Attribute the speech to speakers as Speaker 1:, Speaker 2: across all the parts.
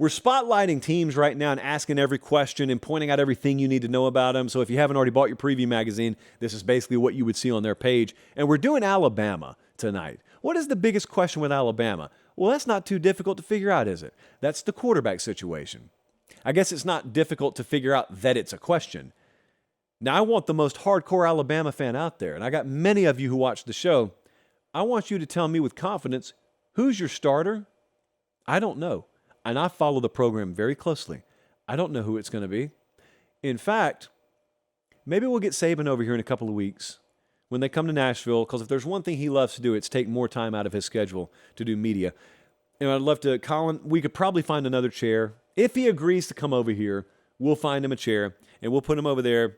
Speaker 1: We're spotlighting teams right now and asking every question and pointing out everything you need to know about them. So if you haven't already bought your preview magazine, this is basically what you would see on their page. And we're doing Alabama tonight. What is the biggest question with Alabama? Well, that's not too difficult to figure out, is it? That's the quarterback situation. I guess it's not difficult to figure out that it's a question. Now, I want the most hardcore Alabama fan out there, and I got many of you who watch the show. I want you to tell me with confidence, who's your starter? I don't know. And I follow the program very closely. I don't know who it's going to be. In fact, maybe we'll get Saban over here in a couple of weeks when they come to Nashville, because if there's one thing he loves to do, it's take more time out of his schedule to do media. And I'd love to, Colin, we could probably find another chair. If he agrees to come over here, we'll find him a chair, and we'll put him over there,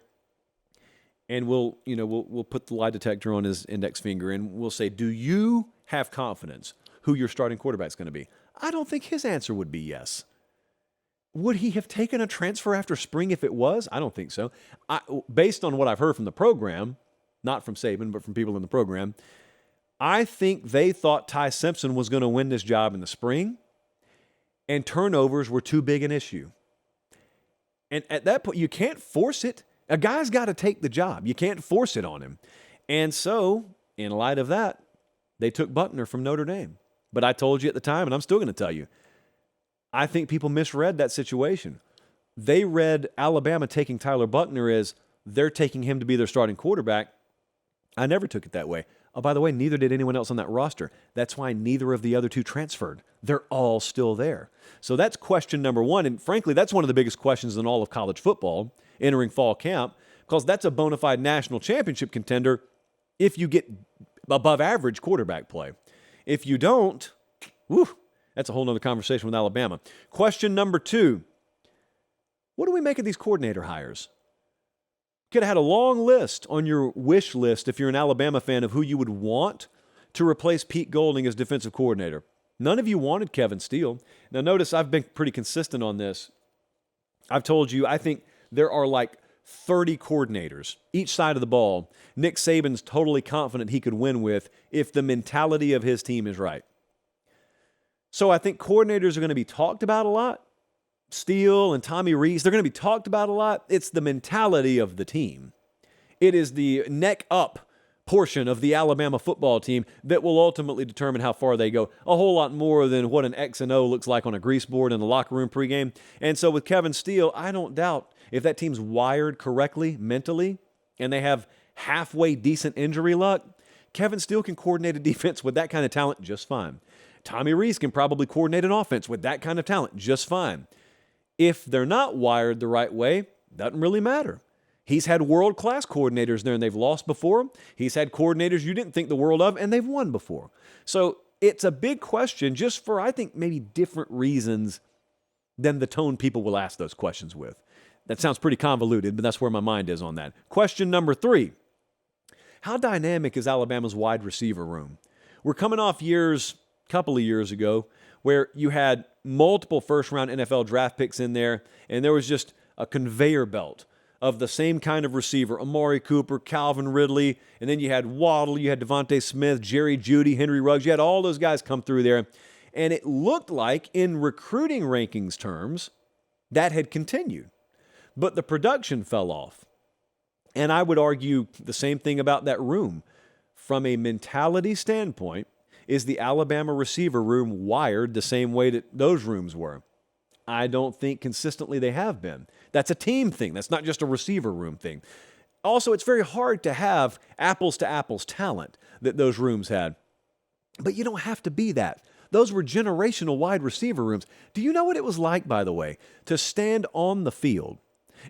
Speaker 1: and we'll put the lie detector on his index finger, and we'll say, do you have confidence who your starting quarterback's going to be? I don't think his answer would be yes. Would he have taken a transfer after spring if it was? I don't think so. Based on what I've heard from the program, not from Saban, but from people in the program, I think they thought Ty Simpson was going to win this job in the spring, and turnovers were too big an issue. And at that point, you can't force it. A guy's got to take the job. You can't force it on him. And so, in light of that, they took Buckner from Notre Dame. But I told you at the time, and I'm still going to tell you, I think people misread that situation. They read Alabama taking Tyler Buckner as they're taking him to be their starting quarterback. I never took it that way. Oh, by the way, neither did anyone else on that roster. That's why neither of the other two transferred. They're all still there. So that's question number one. And frankly, that's one of the biggest questions in all of college football entering fall camp, because that's a bona fide national championship contender if you get above average quarterback play. If you don't, that's a whole nother conversation with Alabama. Question number two, what do we make of these coordinator hires? Could have had a long list on your wish list if you're an Alabama fan of who you would want to replace Pete Golding as defensive coordinator. None of you wanted Kevin Steele. Now notice I've been pretty consistent on this. I've told you I think there are like 30 coordinators each side of the ball Nick Saban's totally confident he could win with if the mentality of his team is right. So I think coordinators are going to be talked about a lot. Steele and Tommy Rees, they're going to be talked about a lot. It's the mentality of the team. It is the neck up portion of the Alabama football team that will ultimately determine how far they go. A whole lot more than what an X and O looks like on a grease board in the locker room pregame. And so with Kevin Steele, I don't doubt if that team's wired correctly mentally and they have halfway decent injury luck, Kevin Steele can coordinate a defense with that kind of talent just fine. Tommy Rees can probably coordinate an offense with that kind of talent just fine. If they're not wired the right way, doesn't really matter. He's had world-class coordinators there, and they've lost before. He's had coordinators you didn't think the world of, and they've won before. So it's a big question just for, I think, maybe different reasons than the tone people will ask those questions with. That sounds pretty convoluted, but that's where my mind is on that. Question number 3. How dynamic is Alabama's wide receiver room? We're coming off couple of years ago, where you had multiple first-round NFL draft picks in there, and there was just a conveyor belt of the same kind of receiver, Amari Cooper, Calvin Ridley, and then you had Waddle, you had Devontae Smith, Jerry Jeudy, Henry Ruggs. You had all those guys come through there, and it looked like, in recruiting rankings terms, that had continued. But the production fell off. And I would argue the same thing about that room. From a mentality standpoint, is the Alabama receiver room wired the same way that those rooms were? I don't think consistently they have been. That's a team thing. That's not just a receiver room thing. Also, it's very hard to have apples-to-apples talent that those rooms had. But you don't have to be that. Those were generational wide receiver rooms. Do you know what it was like, by the way, to stand on the field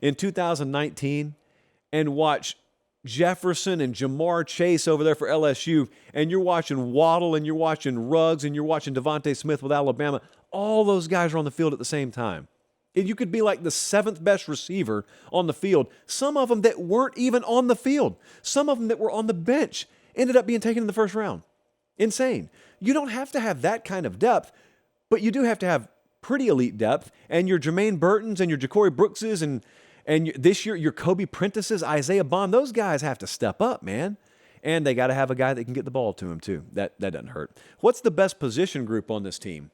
Speaker 1: in 2019 and watch Jefferson and Jamar Chase over there for LSU, and you're watching Waddle, and you're watching Ruggs, and you're watching Devontae Smith with Alabama? All those guys are on the field at the same time. And you could be like the 7th best receiver on the field. Some of them that weren't even on the field. Some of them that were on the bench ended up being taken in the first round. Insane. You don't have to have that kind of depth, but you do have to have pretty elite depth. And your Jermaine Burtons and your Ja'Cory Brookses and this year your Kobe Prentices, Isaiah Bond, those guys have to step up, man. And they got to have a guy that can get the ball to him too. That doesn't hurt. What's the best position group on this team?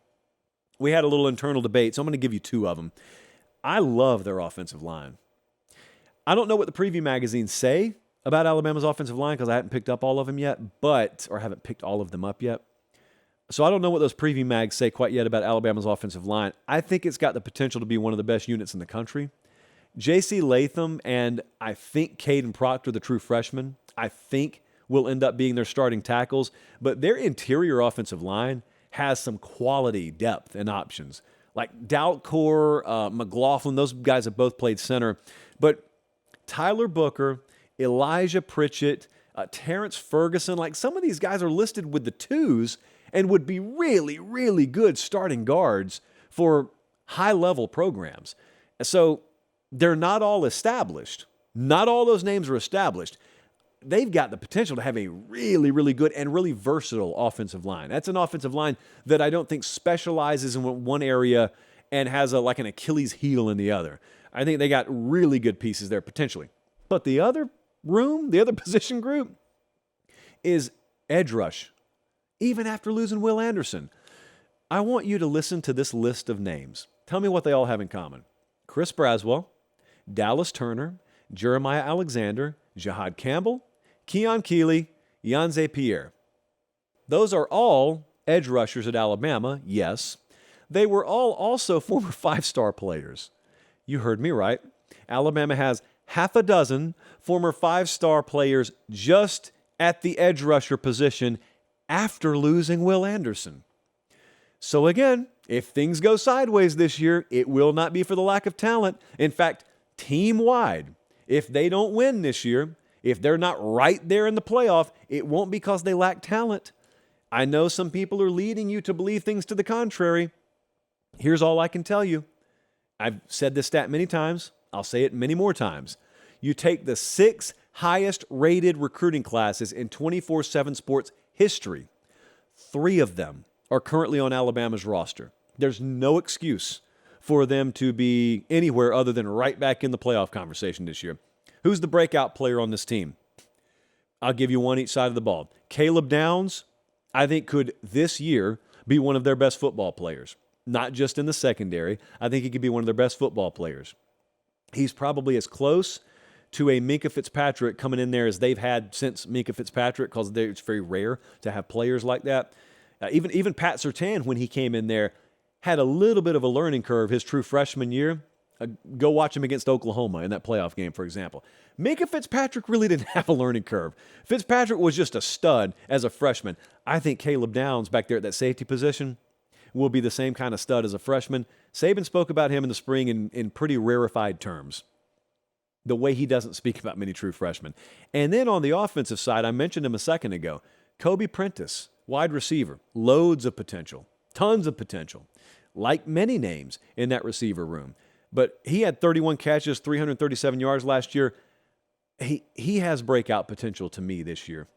Speaker 1: we had a little internal debate, so I'm going to give you two of them. I love their offensive line. I don't know what the preview magazines say about Alabama's offensive line because I haven't picked up all of them yet, or haven't picked all of them up yet. So I don't know what those preview mags say quite yet about Alabama's offensive line. I think it's got the potential to be one of the best units in the country. J.C. Latham and I think Caden Proctor, the true freshman, I think will end up being their starting tackles. But their interior offensive line has some quality depth and options. Like Dalcor, McLaughlin, those guys have both played center. But Tyler Booker, Elijah Pritchett, Terrence Ferguson, like some of these guys are listed with the twos and would be really, really good starting guards for high-level programs. So they're not all established. Not all those names are established. They've got the potential to have a really, really good and really versatile offensive line. That's an offensive line that I don't think specializes in one area and has like an Achilles heel in the other. I think they got really good pieces there potentially. But the other position group is edge rush. Even after losing Will Anderson. I want you to listen to this list of names. Tell me what they all have in common. Chris Braswell, Dallas Turner, Jeremiah Alexander, Jahad Campbell, Keon Keeley, Yanze Pierre. Those are all edge rushers at Alabama, yes. They were all also former five-star players. You heard me right. Alabama has half a dozen former five-star players just at the edge rusher position after losing Will Anderson. So again, if things go sideways this year, it will not be for the lack of talent. In fact, team-wide, if they don't win this year, if they're not right there in the playoff, it won't be because they lack talent. I know some people are leading you to believe things to the contrary. Here's all I can tell you. I've said this stat many times. I'll say it many more times. You take the 6 highest-rated recruiting classes in 24/7 sports history. 3 of them are currently on Alabama's roster. There's no excuse for them to be anywhere other than right back in the playoff conversation this year. Who's the breakout player on this team? I'll give you one each side of the ball. Caleb Downs, I think, could this year be one of their best football players. Not just in the secondary. I think he could be one of their best football players. He's probably as close to a Minkah Fitzpatrick coming in there as they've had since Minkah Fitzpatrick, because it's very rare to have players like that. Even Pat Surtain, when he came in there, had a little bit of a learning curve his true freshman year. Go watch him against Oklahoma in that playoff game, for example. Minkah Fitzpatrick really didn't have a learning curve. Fitzpatrick was just a stud as a freshman. I think Caleb Downs back there at that safety position will be the same kind of stud as a freshman. Saban spoke about him in the spring in pretty rarefied terms, the way he doesn't speak about many true freshmen. And then on the offensive side, I mentioned him a second ago, Kobe Prentice, wide receiver, loads of potential, tons of potential, like many names in that receiver room. But he had 31 catches, 337 yards last year. He has breakout potential to me this year.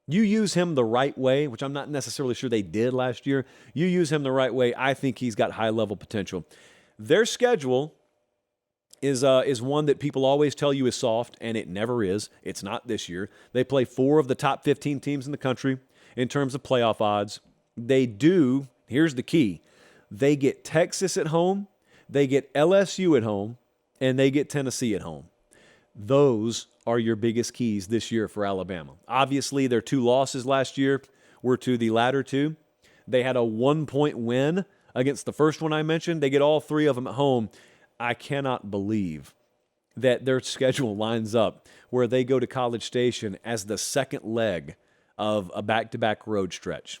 Speaker 1: You use him the right way, which I'm not necessarily sure they did last year. You use him the right way, I think he's got high-level potential. Their schedule is one that people always tell you is soft, and it never is. It's not this year. They play 4 of the top 15 teams in the country in terms of playoff odds. They do, here's the key, they get Texas at home, they get LSU at home, and they get Tennessee at home. Those are your biggest keys this year for Alabama. Obviously, their 2 losses last year were to the latter 2. They had a 1-point win against the first one I mentioned. They get all 3 of them at home. I cannot believe that their schedule lines up where they go to College Station as the second leg of a back-to-back road stretch.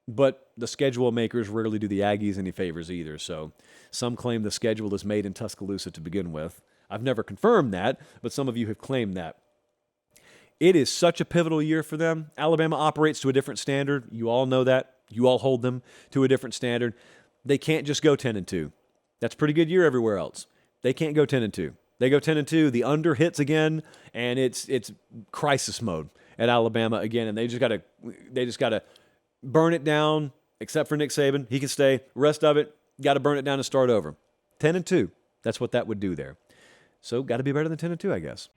Speaker 1: But the schedule makers rarely do the Aggies any favors either, so some claim the schedule is made in Tuscaloosa to begin with. I've never confirmed that, but some of you have claimed that. It is such a pivotal year for them. Alabama operates to a different standard. You all know that. You all hold them to a different standard. They can't just go 10-2. That's a pretty good year everywhere else. They can't go 10-2. They go 10-2, the under hits again, and it's crisis mode at Alabama again, and they just got to burn it down, except for Nick Saban. He can stay. Rest of it, got to burn it down and start over. 10-2. That's what that would do there. So got to be better than 10-2, I guess.